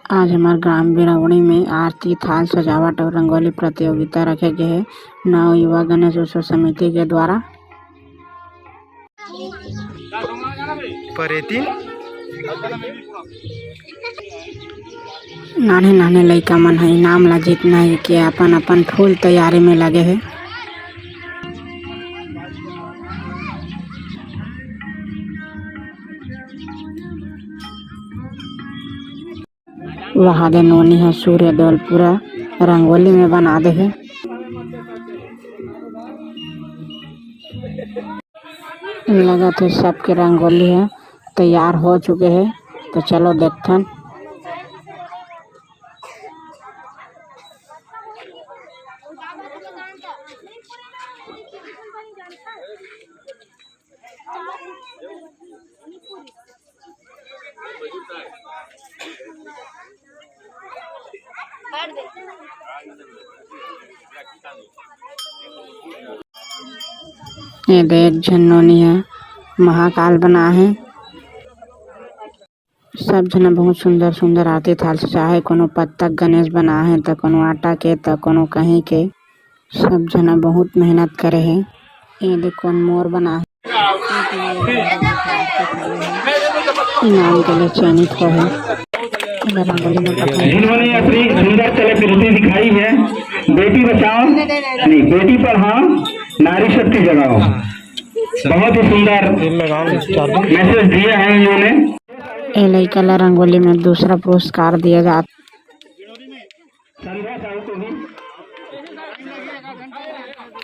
आज हमारे ग्राम बिरौनी में आरती, थाल सजावट और रंगोली प्रतियोगिता रखे गए हैं नव युवा गणेश उत्सव समिति के द्वारा। नाने नाने लइका मन है इनाम ला जीतना है कि अपन अपन फूल तैयारी में लगे हैं। वहाँ दे नोनी है सूर्य देवल पूरा रंगोली में बना दे है। लगा थे सबके रंगोली है तैयार हो चुके हैं, तो चलो देखते हैं। ये देख झन्नोनी है महाकाल बना है। सब जना बहुत सुंदर सुंदर आरती थाल सजा है। कोनो पत्तक गणेश बना है तो कोनो आटा के तो कोनो कहीं के। सब जना बहुत मेहनत करे है। ये देखो मोर बना है इनाम के लिए चयनित हो है। जिन्होंने अपनी सुंदर कलाकृति दिखाई है, बेटी बचाओ नहीं बेटी पढ़ाओ नारी शक्ति जगाओ, बहुत ही सुंदर मैसेज दिया है इन्होंने। ये लड़का ला रंगोली में दूसरा पुरस्कार दिया जाता।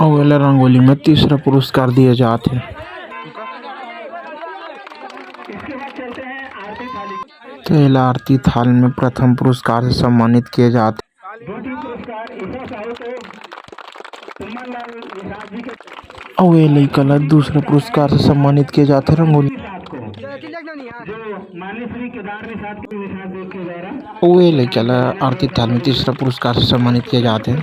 और रंगोली में तीसरा पुरस्कार दिए जाते हैं। तो आरती थाल में प्रथम पुरस्कार से सम्मानित किए जाते। और ये लड़का दूसरे पुरस्कार से सम्मानित किए जाते रंगोली। और ये लड़का आरती थाल में तीसरा पुरस्कार से सम्मानित किए जाते हैं।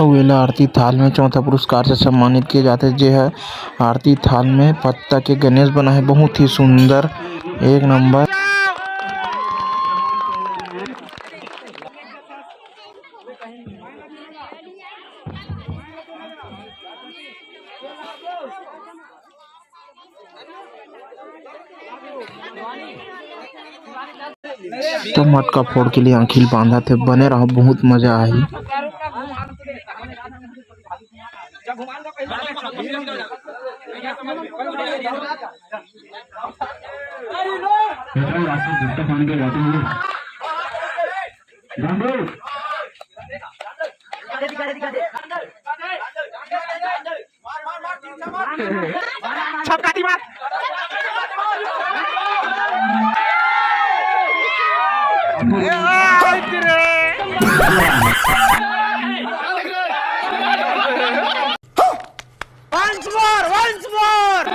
और आरती थाल में चौथा पुरस्कार से सम्मानित किए जाते हैं। जो है आरती थाल में पत्ता के गणेश बना है, बहुत ही सुंदर एक नंबर। तो मटका फोड़ के लिए आंखिल बांधा थे, बने रहो बहुत मजा आई। Once more!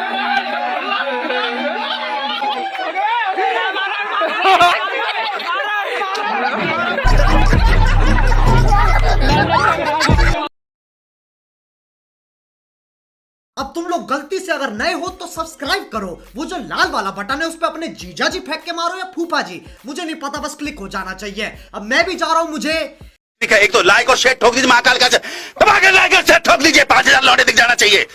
अब तुम लोग गलती से अगर नए हो तो सब्सक्राइब करो। वो जो लाल वाला बटन है उस पे अपने जीजा जी फेंक के मारो या फूफा जी, मुझे नहीं पता, बस क्लिक हो जाना चाहिए। अब मैं भी जा रहा हूं। मुझे एक तो लाइक और शेयर ठोक दीजिए, महाकाल का दबा के लाइक और शेयर ठोक दीजिए, 5000 लौटे दिख जाना चाहिए।